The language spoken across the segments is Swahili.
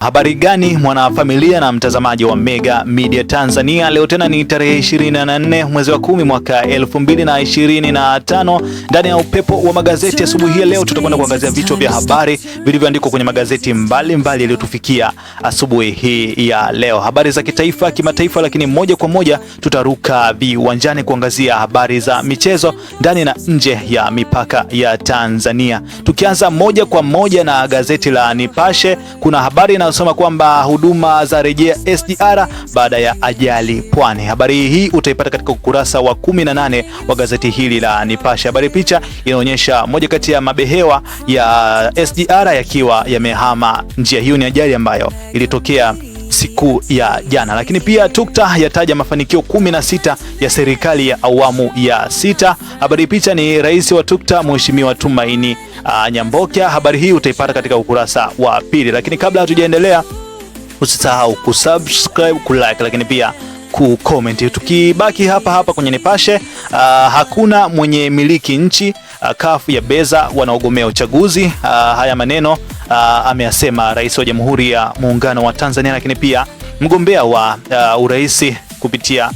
Habari gani mwanafamilia na mtazamaji wa Mega Media Tanzania. Leo tena ni tarehe 24 mwezi wa 10 mwaka 2025. Ndani ya upepo wa magazeti asubuhi ya leo tutakwenda kuangazia vichwa vya habari vilivyoandikwa kwenye magazeti mbalimbali yaliyotufikia asubuhi hii ya leo. Habari za kitaifa, kimataifa, lakini moja kwa moja tutaruka viwanjani kuangazia habari za michezo ndani na nje ya mipaka ya Tanzania. Tukianza moja kwa moja na gazeti la Nipashe, kuna habari inayosema kwamba huduma za rejea SGR baada ya ajali Pwani. Habari hii utaipata katika ukurasa wa 18 wa gazeti hili la Nipashe. Habari picha inaonyesha moja kati ya mabehewa ya SGR yakiwa yamehama njia. Hiyo ni ajali ambayo ilitokea siku ya jana. Lakini pia TUCTA yataja mafanikio 16 ya serikali ya awamu ya 6. Habari picha ni rais wa TUCTA Mheshimiwa Tumaini Nyambokia. Habari hii utaipata katika ukurasa wa pili. Lakini kabla hatujaendelea, usisahau kusubscribe, kulike, lakini pia kucomment. Tukibaki hapa kwenye Nipashe, hakuna mwenye miliki nchi, CUF ya beza wanaogomea uchaguzi. Haya maneno ameyasema rais wa Jamhuri ya Muungano wa Tanzania, lakini pia mgombea wa uraisi kupitia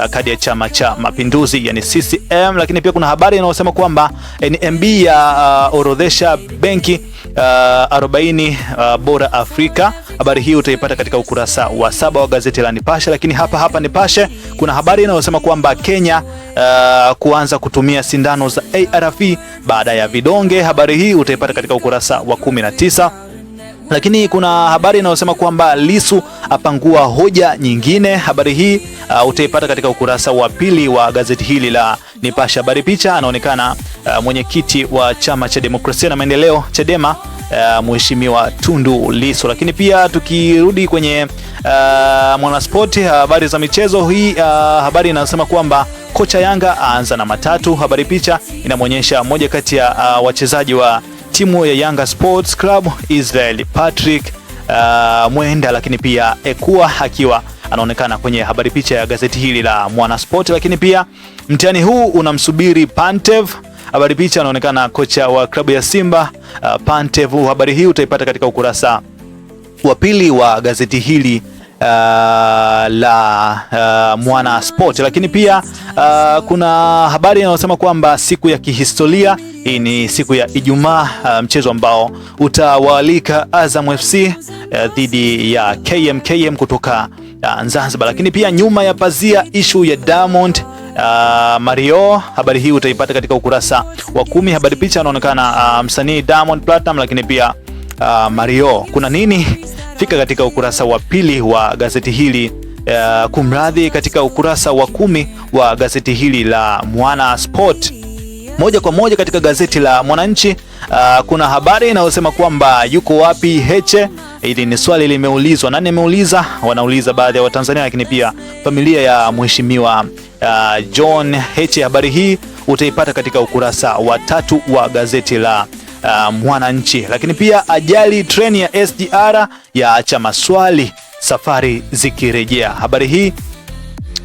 kadi ya Chama cha Mapinduzi yani CCM. Lakini pia kuna habari inayosema kwamba NMB ya orodhesha benki 40 bora Afrika. Habari hii utaipata katika ukurasa wa 7 wa gazeti la Nipashe. Lakini hapa Nipashe kuna habari inayosema kwamba Kenya kuanza kutumia sindano za ARV baada ya vidonge. Habari hii utaipata katika ukurasa wa 19. Lakini kuna habari inayosema kwamba Lissu apangua hoja nyingine. Habari hii utaipata katika ukurasa wa pili wa gazeti hili la Nipashe. Habari picha anaonekana mwenyekiti wa Chama cha Demokrasia na Maendeleo Chadema, Mheshimiwa Tundu Lissu. Lakini pia tukirudi kwenye Mwanaspoti, habari za michezo, hii habari inasema kwamba kocha Yanga aanza na matatu. Habari picha inamwonyesha moja kati ya wachezaji wa timu ya Yanga Sports Club, Israel Patrick Mwenda, lakini pia Ekua akiwa anaonekana kwenye habari picha ya gazeti hili la Mwanaspoti. Lakini pia mtihani huu unamsubiri Pantev. Habari picha anaonekana kocha wa klabu ya Simba Pantev. Habari hii utaipata katika ukurasa wa pili wa gazeti hili la Mwanaspoti. Lakini pia kuna habari inayosema kwamba siku ya kihistoria, hii ni siku ya Ijumaa, mchezo ambao utawalika Azam FC dhidi ya KMKM kutoka Zanzibar. Lakini pia nyuma ya pazia, issue ya Diamond Mario. Habari hii utaipata katika ukurasa wa 10. Habari picha anaonekana msanii Diamond Platinum, lakini pia Mario. Kuna nini? Fika katika ukurasa wa pili wa gazeti hili, kumradhi, katika ukurasa wa 10 wa gazeti hili la Mwanasport. Moja kwa moja katika gazeti la Mwananchi, kuna habari inayosema kwamba yuko wapi Heche. Hili ni swali limeulizwa. Nani ameuliza? Wanauliza baadhi ya Watanzania, lakini pia familia ya Mheshimiwa John Heche. Habari hii utaipata katika ukurasa wa 3 wa gazeti la Mwananchi. Lakini pia ajali treni ya SGR yaacha maswali, safari zikirejea. Habari hii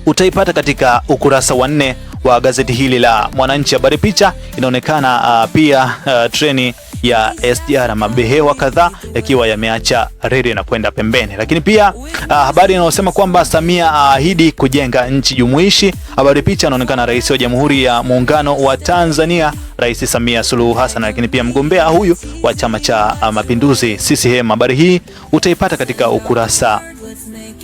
utaipata katika ukurasa wa 4 wa gazeti hili la Mwananchi. Habari picha inaonekana pia treni ya SGR, mabehewa kadhaa yakiwa yameacha reli na kwenda pembeni. Lakini pia habari inayosema kwamba Samia ahidi kujenga nchi jumuishi. Habari picha inaonekana rais wa Jamhuri ya Muungano wa Tanzania, Rais Samia Suluhu Hassan, lakini pia mgombea huyu wa Chama cha Mapinduzi CCM. Habari hii utaipata katika ukurasa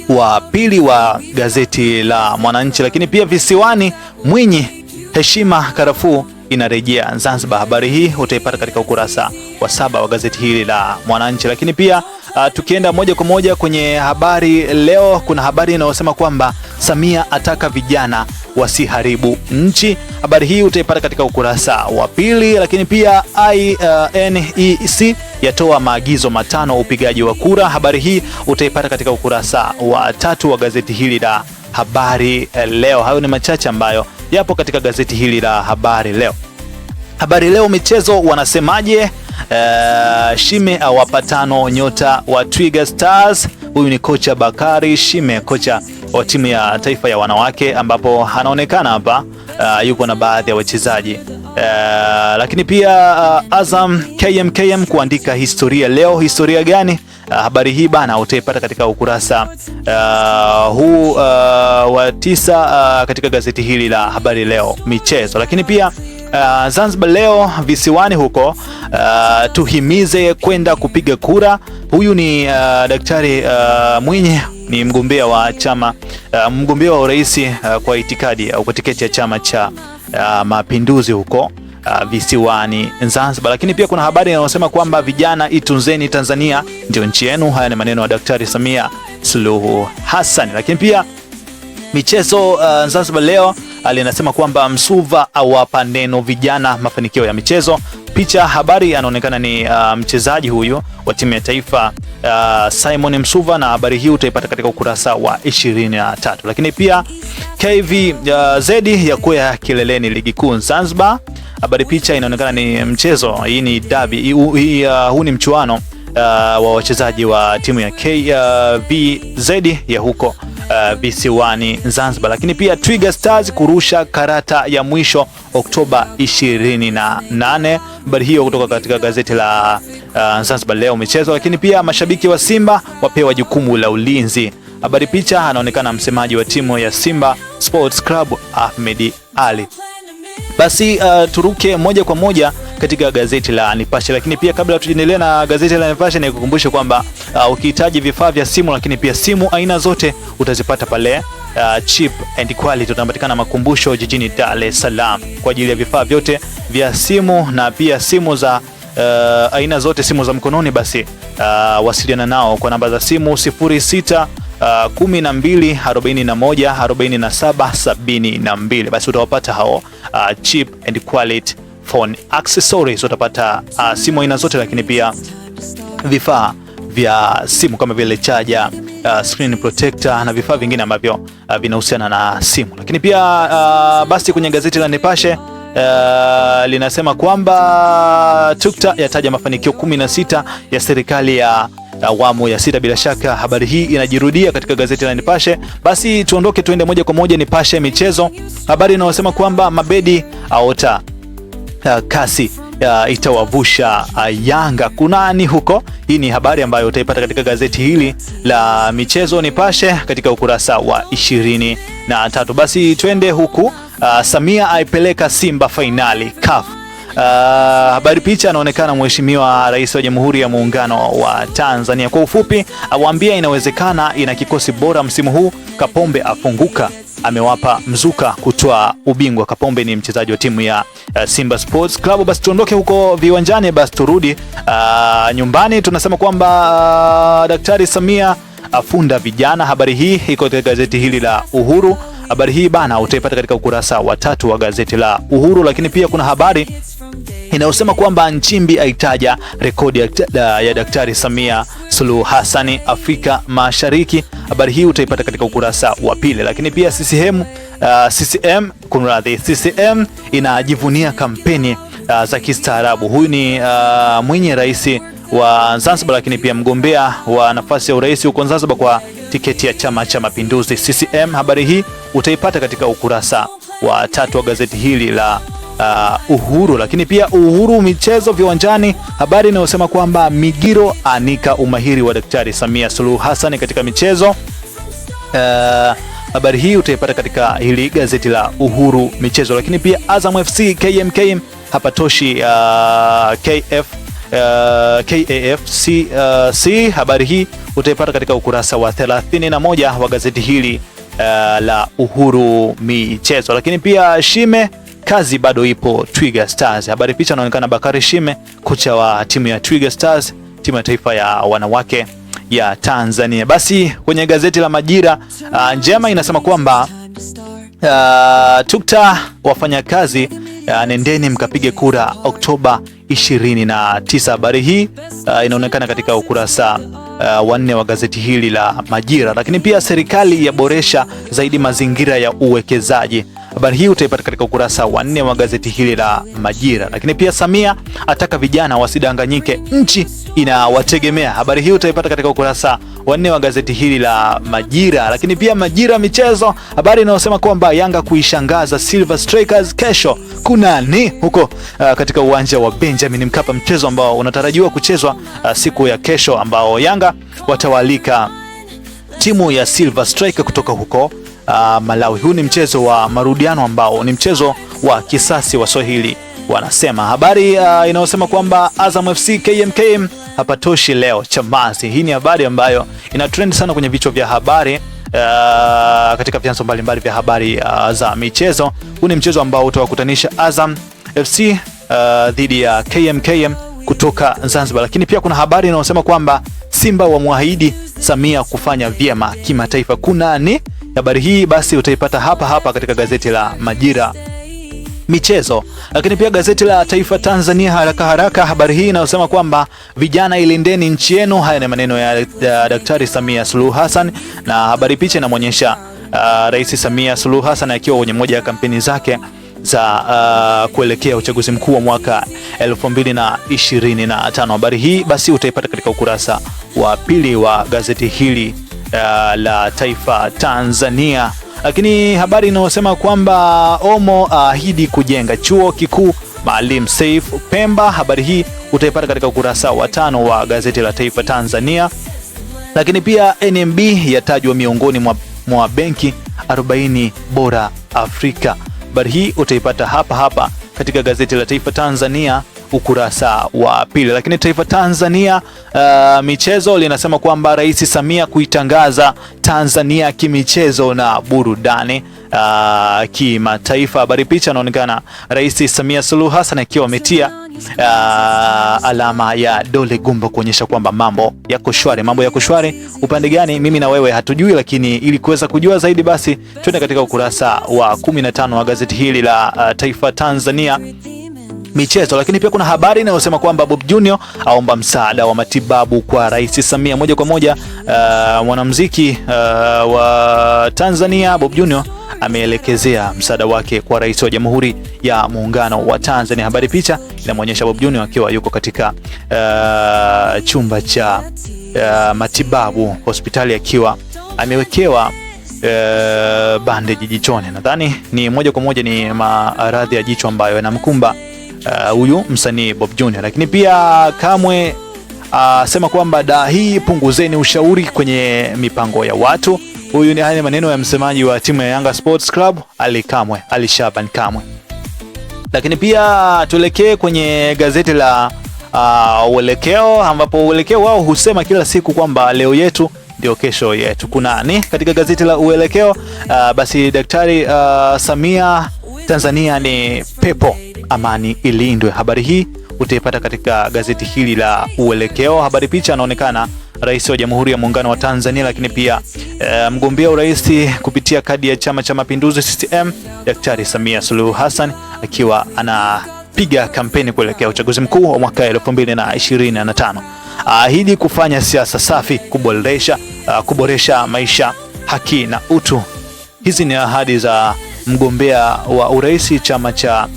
wa pili wa gazeti la Mwananchi. Lakini pia visiwani, Mwinyi heshima karafuu inarejea Zanzibar. Habari hii utaipata katika ukurasa wa 7 wa gazeti hili la Mwananchi. Lakini pia tukienda moja kwa moja kwenye habari leo, kuna habari inayosema kwamba Samia ataka vijana wasiharibu nchi. Habari hii utaipata katika ukurasa wa pili. Lakini pia INEC yatoa maagizo 5 upigaji wa kura. Habari hii utaipata katika ukurasa wa 3 wa gazeti hili la Habari Leo. Hayo ni machache ambayo yapo katika gazeti hili la Habari Leo. Habari Leo michezo wanasemaje? Shime awapa 5 nyota wa Twiga Stars. Huyu ni kocha Bakari Shime, kocha wa timu ya taifa ya wanawake, ambapo anaonekana hapa yupo na baadhi ya wachezaji. Lakini pia Azam KMKM kuandika historia leo. Historia gani? habari hii bana utaipata katika ukurasa huu wa 9 katika gazeti hili la Habari Leo michezo. Lakini pia Zanzibar leo visiwani huko, tuhimize kwenda kupiga kura. Huyu ni Daktari Mwinyi, ni mgombea wa chama mgombea wa urais kwa itikadi au kwa tiketi ya Chama cha Mapinduzi huko visiwani Zanzibar. Lakini pia kuna habari inayosema kwamba vijana itunzeni Tanzania ndio nchi yenu. Haya ni maneno ya Daktari Samia Suluhu Hassan. Lakini pia michezo, Zanzibar leo alinasema kwamba Msuva awapa neno vijana mafanikio ya michezo. Picha habari anaonekana ni mchezaji huyu wa timu ya taifa Simon Msuva, na habari hii utaipata katika ukurasa wa 23. Lakini pia KVZ ya kuya kileleni ligi kuu Zanzibar. Habari picha inaonekana ni mchezo, hii ni derby, huu ni mchuano wa wachezaji wa timu ya KVZ ya huko visiwani Zanzibar. Lakini pia Twiga Stars kurusha karata ya mwisho Oktoba 28. Habari hiyo kutoka katika gazeti la Zanzibar leo michezo. Lakini pia mashabiki wa Simba wapewa jukumu la ulinzi. Habari picha anaonekana msemaji wa timu ya Simba Sports Club Ahmed Ali. Basi turuke moja kwa moja katika gazeti la Nipashe. Lakini pia kabla tuendelee na gazeti la Nipashe, nikukumbushe kwamba ukihitaji vifaa vya simu, lakini pia simu aina zote utazipata pale cheap and quality. Tunapatikana Makumbusho jijini Dar es Salaam kwa ajili ya vifaa vyote vya simu na pia simu za aina zote, simu za mkononi. Basi wasiliana nao kwa namba za simu 06 12 41 47 72. Basi utawapata hao cheap and quality phone accessories. Utapata simu aina zote, lakini pia vifaa vya simu kama vile charger, screen protector na vifaa vingine ambavyo vinahusiana na simu. Lakini pia basi kwenye gazeti la Nipashe linasema kwamba TUCTA yataja mafanikio 16 ya serikali ya awamu ya 6. Bila shaka habari hii inajirudia katika gazeti la Nipashe. Basi tuondoke tuende moja kwa moja Nipashe michezo. Habari inayosema kwamba Mabedi aota kasi itawavusha Yanga kunani huko. Hii ni habari ambayo utaipata katika gazeti hili la michezo Nipashe katika ukurasa wa 23. Basi twende huku, Samia aipeleka Simba fainali CAF. Habari picha anaonekana Mheshimiwa Rais wa Jamhuri ya Muungano wa Tanzania. Kwa ufupi, awaambia inawezekana, ina kikosi bora msimu huu. Kapombe afunguka, amewapa mzuka kutoa ubingwa. Kapombe ni mchezaji wa timu ya Simba Sports Club. Basi tuondoke huko viwanjani, basi turudi nyumbani. Tunasema kwamba Daktari Samia afunda vijana. Habari hii iko katika gazeti hili la Uhuru. Habari hii bana utaipata katika ukurasa wa 3 wa gazeti la Uhuru. Lakini pia kuna habari inayosema kwamba Nchimbi aitaja rekodi ya Daktari Samia Suluhu Hassan Afrika Mashariki. Habari hii utaipata katika ukurasa wa 2. Lakini pia CCM inajivunia kampeni za kistaarabu. Huyu ni Mwinyi, rais wa Zanzibar, lakini pia mgombea wa nafasi ya urais huko Zanzibar kwa tiketi ya Chama cha Mapinduzi CCM. Habari hii utaipata katika ukurasa wa 3 wa gazeti hili la Uhuru. Lakini pia Uhuru michezo viwanjani, habari inayosema kwamba Migiro anika umahiri wa Daktari Samia Suluhu Hassan katika michezo. Habari hii utaipata katika hili gazeti la Uhuru michezo. Lakini pia Azam FC KMKM hapatoshi KAFC. Habari hii utaipata katika ukurasa wa 31 wa gazeti hili la Uhuru michezo. Lakini pia Shime, kazi bado ipo Twiga Stars. Habari picha anaonekana Bakari Shime, kocha wa timu ya Twiga Stars, timu ya taifa ya wanawake ya Tanzania. Basi kwenye gazeti la Majira, Njema inasema kwamba TUCTA wafanya kazi, nendeni mkapige kura Oktoba 29. Habari hii inaonekana katika ukurasa wa 4 wa gazeti hili la Majira. Lakini pia serikali yaboresha zaidi mazingira ya uwekezaji. Habari hii utaipata katika ukurasa wa 4 wa gazeti hili la Majira. Lakini pia Samia ataka vijana wasidanganyike, nchi inawategemea. Habari hii utaipata katika ukurasa wa 4 wa gazeti hili la Majira. Lakini pia Majira michezo, habari inayosema kwamba Yanga kuishangaza Silver Strikers kesho kuna ni huko katika uwanja wa Benjamin Mkapa, mchezo ambao unatarajiwa kuchezwa siku ya kesho, ambao Yanga watawalika timu ya Silver Strike kutoka huko Malawi. Huu ni mchezo wa marudiano ambao ni mchezo wa kisasi wa Swahili wanasema. Habari inayosema kwamba Azam FC KMKM hapatoshi leo Chamazi. Hii ni habari ambayo ina trend sana kwenye vichwa vya habari katika vyanzo mbalimbali vya habari za michezo. Huu ni mchezo ambao utawakutanisha Azam FC dhidi ya KMKM kutoka Zanzibar. Lakini pia kuna habari inayosema kwamba Simba wamwahidi Samia kufanya vyema kimataifa. Kuna ni habari hii basi utaipata hapa katika gazeti la Majira michezo. Lakini pia gazeti la Taifa Tanzania haraka habari hii inayosema kwamba vijana ilindeni nchi yenu. Haya ni maneno ya Daktari Samia Suluhu Hassan, na habari picha inamwonyesha Rais Samia Suluhu Hassan akiwa kwenye moja ya kampeni zake za kuelekea uchaguzi mkuu wa mwaka 2025. Habari hii basi utaipata katika ukurasa wa pili wa gazeti hili la Taifa Tanzania. Lakini habari inayosema kwamba Omo ahidi kujenga chuo kikuu Maalim Seif Pemba. Habari hii utaipata katika ukurasa wa 5 wa gazeti la Taifa Tanzania. Lakini pia NMB yatajwa miongoni mwa benki 40 bora Afrika. Habari hii utaipata hapa katika gazeti la Taifa Tanzania ukurasa wa pili. Lakini Taifa Tanzania michezo linasema kwamba Rais Samia kuitangaza Tanzania kimichezo na burudani kimataifa. Habari picha inaonekana Rais Samia Suluhu Hassan akiwa ametia alama ya dole gumba kuonyesha kwamba mambo yako shwari. Mambo yako shwari upande gani mimi na wewe hatujui, lakini ili kuweza kujua zaidi basi twende katika ukurasa wa 15 wa gazeti hili la Taifa Tanzania michezo. Lakini pia kuna habari inayosema kwamba Bob Junior aomba msaada wa matibabu kwa Rais Samia. Moja kwa moja mwanamuziki wa Tanzania Bob Junior ameelekezea msaada wake kwa Rais wa Jamhuri ya Muungano wa Tanzania. Habari picha inamwonyesha Bob Junior akiwa yuko katika chumba cha matibabu hospitali, akiwa amewekewa bandage jichoni. Nadhani ni moja kwa moja ni maradhi ya jicho ambayo yanamkumba huyu msanii Bob Junior. Lakini pia Kamwe sema kwamba hii punguzeni ushauri kwenye mipango ya watu. Huyu ni haya maneno ya msemaji wa timu ya Yanga Sports Club Ali Shaban Kamwe. Lakini pia tuelekee kwenye gazeti la Uelekeo, ambapo Uelekeo wao husema kila siku kwamba leo yetu ndio kesho yetu. Kuna ni katika gazeti la Uelekeo basi Daktari Samia, Tanzania ni pepo, amani ilindwe. Habari hii utaipata katika gazeti hili la Uelekeo. Habari picha anaonekana Rais wa Jamhuri ya Muungano wa Tanzania, lakini pia mgombea urais kupitia kadi ya Chama cha Mapinduzi CCM Daktari Samia Suluhu Hassan akiwa anapiga kampeni kuelekea uchaguzi mkuu wa mwaka 2025. Ahidi kufanya siasa safi, kuboresha maisha, haki na utu. Hizi ni ahadi za mgombea wa urais Chama cha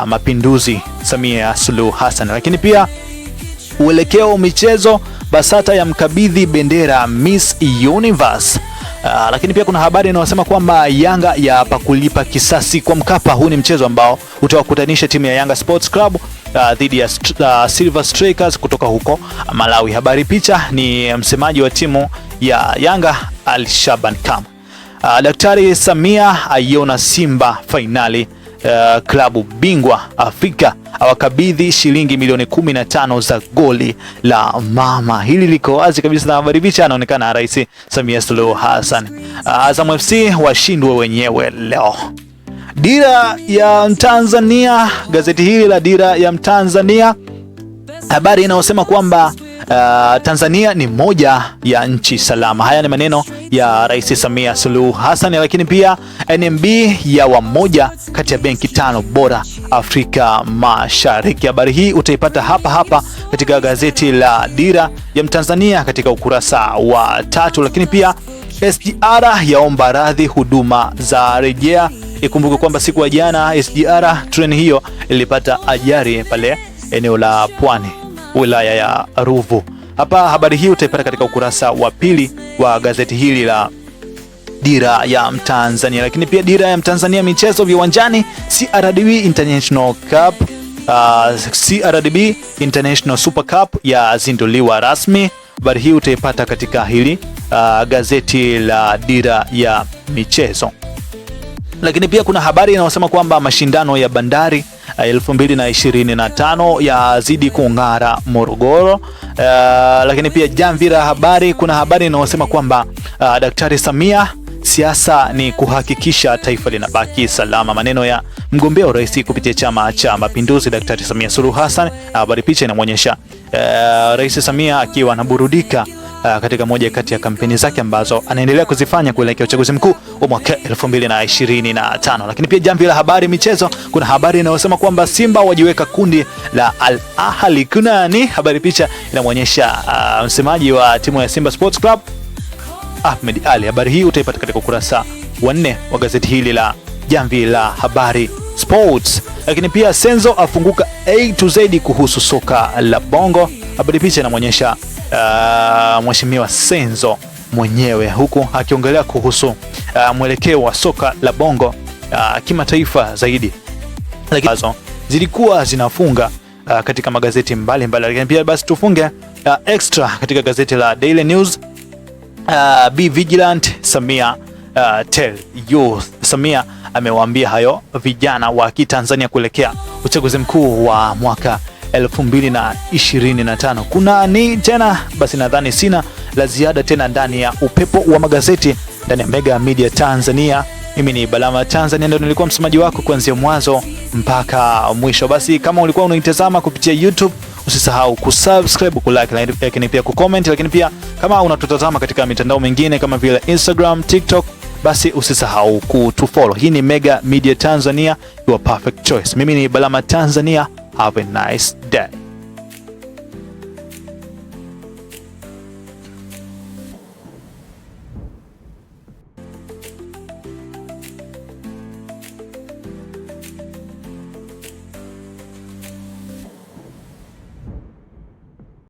Mapinduzi Samia Suluhu Hassan. Lakini pia Uelekeo michezo, Basata ya mkabidhi bendera Miss Universe. Lakini pia kuna habari inayosema kwamba Yanga ya pakulipa kisasi kwa Mkapa. Huu ni mchezo ambao utawakutanisha timu ya Yanga Sports Club dhidi ya Silver Strikers kutoka huko Malawi. Habari picha ni msemaji wa timu ya Yanga Ali Shaban Kamwe. Daktari Samia aiona Simba finali klabu bingwa Afrika, awakabidhi shilingi milioni 15 za goli la mama. Hili liko wazi kabisa na habari picha anaonekana Rais Samia Suluhu Hassan. Azam FC washindwe wenyewe leo. Dira ya Mtanzania, gazeti hili la Dira ya Mtanzania, habari inayosema kwamba Tanzania ni moja ya nchi salama. Haya ni maneno ya Rais Samia Suluhu Hassan. Lakini pia NMB ya moja kati ya benki 5 bora Afrika Mashariki. Habari hii utaipata hapa katika gazeti la Dira ya Mtanzania katika ukurasa wa 3. Lakini pia SGR yaomba radhi, huduma za rejea. Ikumbuke kwamba siku ya jana SGR treni hiyo ilipata ajali pale eneo la Pwani, wilaya ya Ruvu. Hapa habari hii utaipata katika ukurasa wa 2 wa gazeti hili la dira ya Mtanzania. Lakini pia dira ya Mtanzania michezo viwanjani, CRDB International Cup, CRDB International Super Cup yazinduliwa rasmi. Habari hii utaipata katika hili gazeti la dira ya michezo. Lakini pia kuna habari inayosema kwamba mashindano ya Bandari 2025 yazidi kung'ara Morogoro. Lakini pia jamvi la habari, kuna habari inayosema kwamba Daktari Samia, siasa ni kuhakikisha taifa linabaki salama. Maneno ya mgombea urais kupitia Chama cha Mapinduzi, Daktari Samia Suluhu Hassan. Habari picha inamwonyesha Rais Samia akiwa anaburudika katika moja kati ya kampeni zake ambazo anaendelea kuzifanya kuelekea uchaguzi mkuu wa mwaka 2025. Lakini pia jamvi la habari michezo, kuna habari inayosema kwamba Simba wajiweka kundi la Al Ahly. Kuna ni habari picha inamwonyesha msemaji wa timu ya Simba Sports Club, Ahmed Ali. Habari hii utaipata katika ukurasa wa 4 wa gazeti hili la jamvi la habari sports. Lakini pia Senzo afunguka A to Z kuhusu soka la Bongo. Habari picha inamwonyesha Mheshimiwa Senzo mwenyewe huku akiongelea kuhusu mwelekeo wa soka la Bongo kimataifa zaidi. Lakini zilikuwa zinafunga katika magazeti mbalimbali. Lakini pia basi tufunge extra katika gazeti la Daily News. Be vigilant, Samia tell youth. Samia amewaambia hayo vijana wa Kitanzania kuelekea uchaguzi mkuu wa mwaka 2025. Kuna ni tena basi, nadhani sina la ziada tena ndani ya upepo wa magazeti ndani ya Mega Media Tanzania. Mimi ni Balama Tanzania, ndio nilikuwa msemaji wako kuanzia mwanzo mpaka mwisho. Basi kama ulikuwa unaitazama kupitia YouTube, usisahau kusubscribe, kulike, lakini pia kucomment. Lakini pia kama unatutazama katika mitandao mingine kama vile Instagram, TikTok, basi usisahau kutufollow. Hii ni Mega Media Tanzania, your perfect choice. Mimi ni Balama Tanzania. Have a nice day.